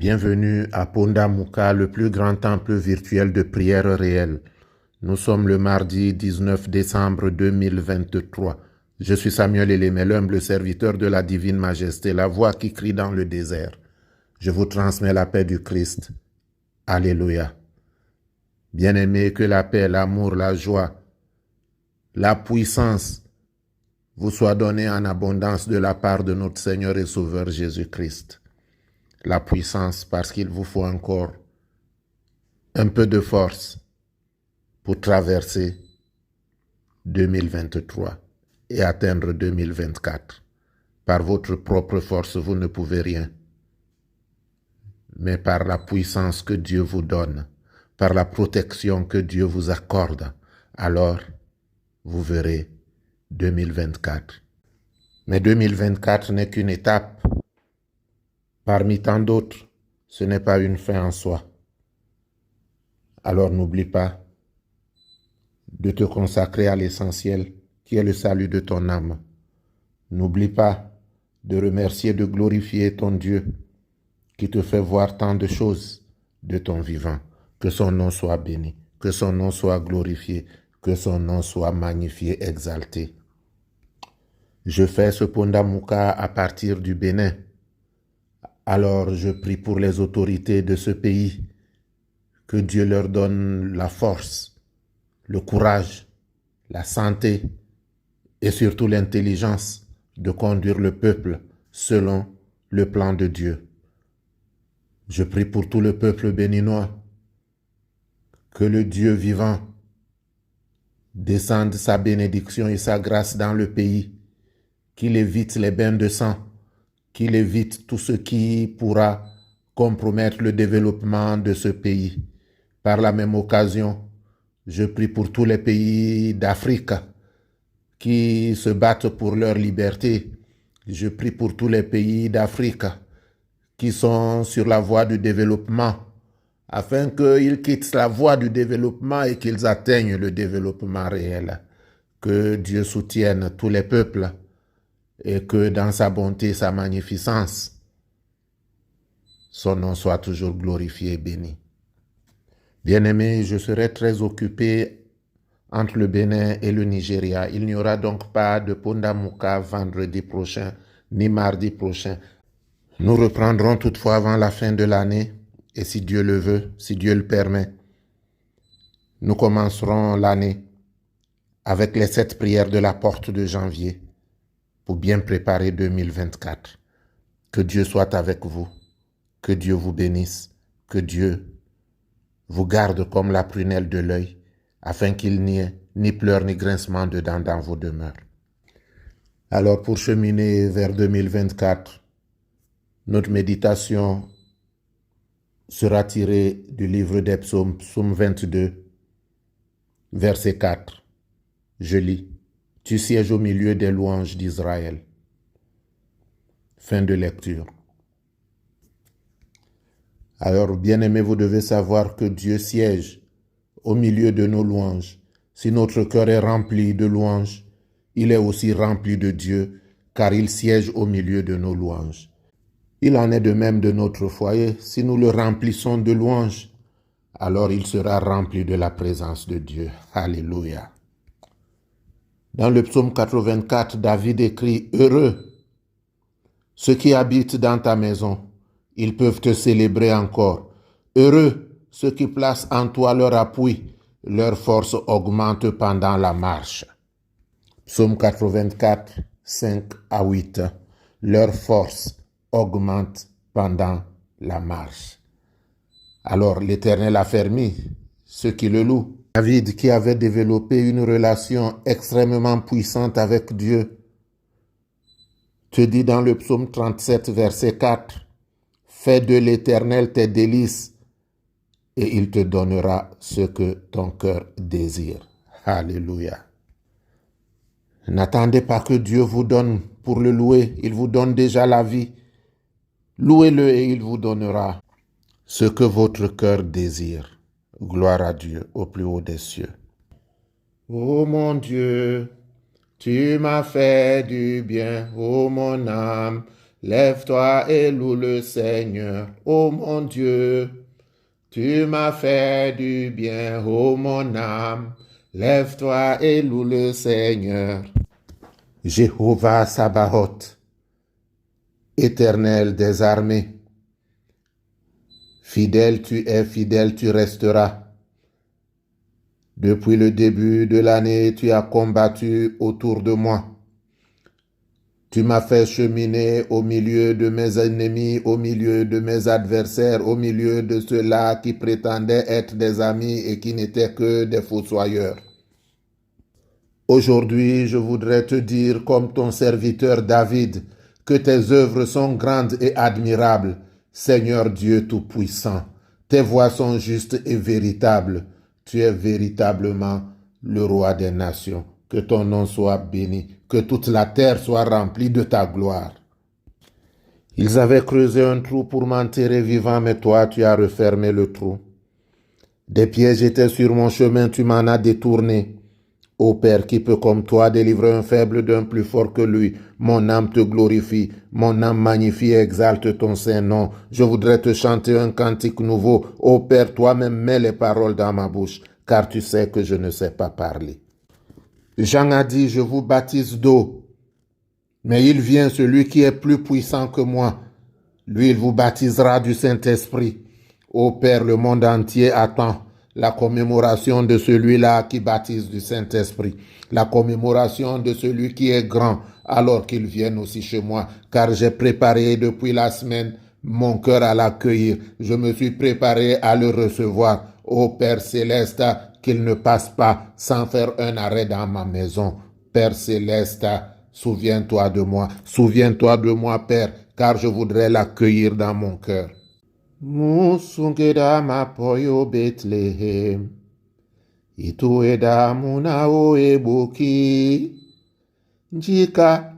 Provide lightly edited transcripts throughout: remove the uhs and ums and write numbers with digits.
Bienvenue à Ponda Muka, le plus grand temple virtuel de prière réelle. Nous sommes le mardi 19 décembre 2023. Je suis Samuel Elémé, l'humble serviteur de la divine majesté, la voix qui crie dans le désert. Je vous transmets la paix du Christ. Alléluia. Bien-aimés, que la paix, l'amour, la joie, la puissance vous soient donnés en abondance de la part de notre Seigneur et Sauveur Jésus-Christ. La puissance parce qu'il vous faut encore un peu de force pour traverser 2023 et atteindre 2024. Par votre propre force, vous ne pouvez rien. Mais par la puissance que Dieu vous donne, par la protection que Dieu vous accorde, alors vous verrez 2024. Mais 2024 n'est qu'une étape. Parmi tant d'autres, ce n'est pas une fin en soi. Alors n'oublie pas de te consacrer à l'essentiel qui est le salut de ton âme. N'oublie pas de remercier, de glorifier ton Dieu qui te fait voir tant de choses de ton vivant. Que son nom soit béni, que son nom soit glorifié, que son nom soit magnifié, exalté. Je fais ce Ponda Muka à partir du Bénin. Alors je prie pour les autorités de ce pays, que Dieu leur donne la force, le courage, la santé et surtout l'intelligence de conduire le peuple selon le plan de Dieu. Je prie pour tout le peuple béninois, que le Dieu vivant descende sa bénédiction et sa grâce dans le pays, qu'il évite les bains de sang, qu'il évite tout ce qui pourra compromettre le développement de ce pays. Par la même occasion, je prie pour tous les pays d'Afrique qui se battent pour leur liberté. Je prie pour tous les pays d'Afrique qui sont sur la voie du développement, afin qu'ils quittent la voie du développement et qu'ils atteignent le développement réel. Que Dieu soutienne tous les peuples et que dans sa bonté, sa magnificence, son nom soit toujours glorifié et béni. Bien-aimé, je serai très occupé entre le Bénin et le Nigeria. Il n'y aura donc pas de Ponda Muka vendredi prochain, ni mardi prochain. Nous reprendrons toutefois avant la fin de l'année, et si Dieu le veut, si Dieu le permet, nous commencerons l'année avec les 7 prières de la porte de janvier pour bien préparer 2024. Que Dieu soit avec vous, que Dieu vous bénisse, que Dieu vous garde comme la prunelle de l'œil, afin qu'il n'y ait ni pleurs ni grincements de dents dans vos demeures. Alors pour cheminer vers 2024, notre méditation sera tirée du livre des psaumes, psaume 22, verset 4. Je lis. Tu sièges au milieu des louanges d'Israël. Fin de lecture. Alors, bien-aimés, vous devez savoir que Dieu siège au milieu de nos louanges. Si notre cœur est rempli de louanges, il est aussi rempli de Dieu, car il siège au milieu de nos louanges. Il en est de même de notre foyer. Si nous le remplissons de louanges, alors il sera rempli de la présence de Dieu. Alléluia. Dans le psaume 84, David écrit « Heureux ceux qui habitent dans ta maison, ils peuvent te célébrer encore. Heureux ceux qui placent en toi leur appui, leur force augmente pendant la marche. » Psaume 84, 5 à 8. Leur force augmente pendant la marche. Alors l'Éternel a fermé ceux qui le louent. David, qui avait développé une relation extrêmement puissante avec Dieu, te dit dans le psaume 37, verset 4, « Fais de l'Éternel tes délices, et il te donnera ce que ton cœur désire. » Alléluia. N'attendez pas que Dieu vous donne pour le louer, il vous donne déjà la vie. Louez-le et il vous donnera ce que votre cœur désire. Gloire à Dieu au plus haut des cieux. Ô mon Dieu, tu m'as fait du bien, ô mon âme, Lève-toi et loue le Seigneur, ô mon Dieu. Tu m'as fait du bien, ô mon âme. Lève-toi et loue le Seigneur. Jéhovah Sabaoth, Éternel des armées, fidèle tu es, fidèle tu resteras. Depuis le début de l'année, tu as combattu autour de moi. Tu m'as fait cheminer au milieu de mes ennemis, au milieu de mes adversaires, au milieu de ceux-là qui prétendaient être des amis et qui n'étaient que des fossoyeurs. Aujourd'hui, je voudrais te dire, comme ton serviteur David, que tes œuvres sont grandes et admirables, Seigneur Dieu Tout-Puissant. Tes voies sont justes et véritables. Tu es véritablement le roi des nations. Que ton nom soit béni, que toute la terre soit remplie de ta gloire. Ils avaient creusé un trou pour m'enterrer vivant, mais toi, tu as refermé le trou. Des pièges étaient sur mon chemin, tu m'en as détourné. Ô Père, qui peut comme toi délivrer un faible d'un plus fort que lui? Mon âme te glorifie, mon âme magnifie et exalte ton saint nom. Je voudrais te chanter un cantique nouveau. Ô Père, toi-même mets les paroles dans ma bouche, car tu sais que je ne sais pas parler. Jean a dit, je vous baptise d'eau, mais il vient celui qui est plus puissant que moi. Lui, il vous baptisera du Saint-Esprit. Ô Père, le monde entier attend la commémoration de celui-là qui baptise du Saint-Esprit, la commémoration de celui qui est grand, alors qu'il vienne aussi chez moi, car j'ai préparé depuis la semaine mon cœur à l'accueillir. Je me suis préparé à le recevoir. Ô Père céleste, qu'il ne passe pas sans faire un arrêt dans ma maison. Père céleste, souviens-toi de moi, Père, car je voudrais l'accueillir dans mon cœur. Musungeda mapoyo Bethlehem, itueda munao ebuki, njika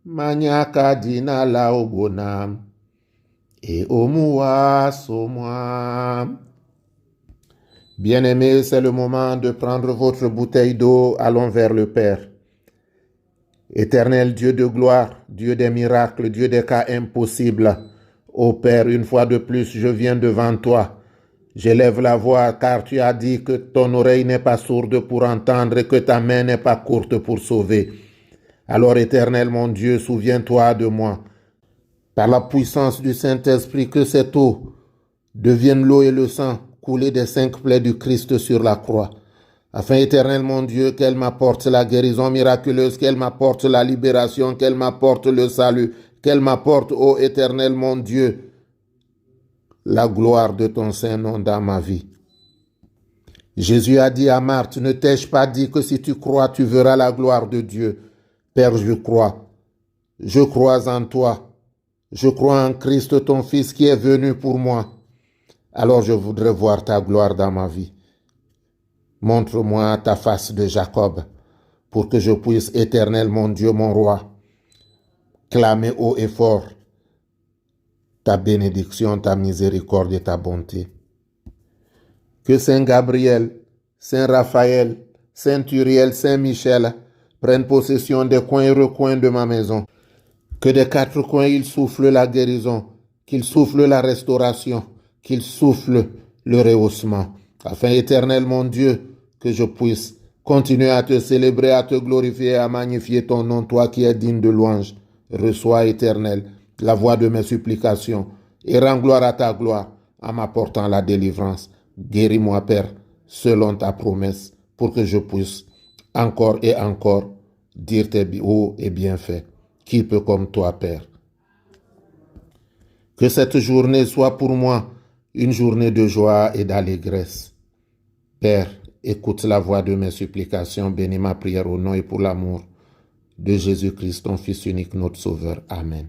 manyaka dina la obonam, et omua somwa. Bien-aimés, c'est le moment de prendre votre bouteille d'eau, allons vers le Père. Éternel Dieu de gloire, Dieu des miracles, Dieu des cas impossibles, ô Père, une fois de plus, je viens devant toi. J'élève la voix car tu as dit que ton oreille n'est pas sourde pour entendre et que ta main n'est pas courte pour sauver. Alors, Éternel mon Dieu, souviens-toi de moi. Par la puissance du Saint-Esprit, que cette eau devienne l'eau et le sang coulés des 5 plaies du Christ sur la croix. Afin, Éternel mon Dieu, qu'elle m'apporte la guérison miraculeuse, qu'elle m'apporte la libération, qu'elle m'apporte le salut, qu'elle m'apporte, ô Éternel mon Dieu, la gloire de ton saint nom dans ma vie. Jésus a dit à Marthe, ne t'ai-je pas dit que si tu crois, tu verras la gloire de Dieu? Père, je crois en toi, je crois en Christ, ton Fils qui est venu pour moi. Alors je voudrais voir ta gloire dans ma vie. Montre-moi ta face de Jacob, pour que je puisse, Éternel mon Dieu, mon roi, clamer haut et fort ta bénédiction, ta miséricorde et ta bonté. Que Saint Gabriel, Saint Raphaël, Saint Uriel, Saint Michel prennent possession des coins et recoins de ma maison. Que des 4 coins ils soufflent la guérison, qu'ils soufflent la restauration, qu'ils soufflent le rehaussement. Afin, Éternel mon Dieu, que je puisse continuer à te célébrer, à te glorifier, à magnifier ton nom, toi qui es digne de louange. Reçois, Éternel, la voix de mes supplications et rends gloire à ta gloire en m'apportant la délivrance. Guéris-moi, Père, selon ta promesse, pour que je puisse encore et encore dire tes hauts et bienfaits. Qui peut comme toi, Père? Que cette journée soit pour moi une journée de joie et d'allégresse. Père, écoute la voix de mes supplications, bénis ma prière au nom et pour l'amour de Jésus-Christ, ton Fils unique, notre Sauveur. Amen.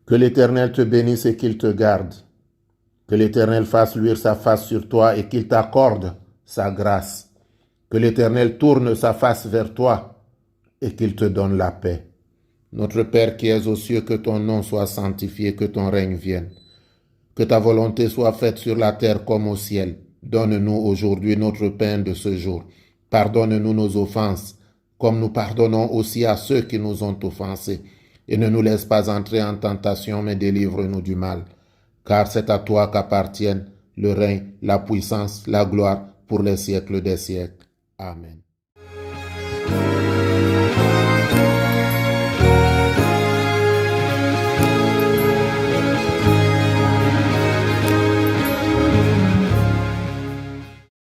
Que l'Éternel te bénisse et qu'il te garde. Que l'Éternel fasse luire sa face sur toi et qu'il t'accorde sa grâce. Que l'Éternel tourne sa face vers toi et qu'il te donne la paix. Notre Père qui es aux cieux, que ton nom soit sanctifié, que ton règne vienne. Que ta volonté soit faite sur la terre comme au ciel. Donne-nous aujourd'hui notre pain de ce jour. Pardonne-nous nos offenses, comme nous pardonnons aussi à ceux qui nous ont offensés. et ne nous laisse pas entrer en tentation, mais délivre-nous du mal. Car c'est à toi qu'appartiennent le règne, la puissance, la gloire pour les siècles des siècles. Amen.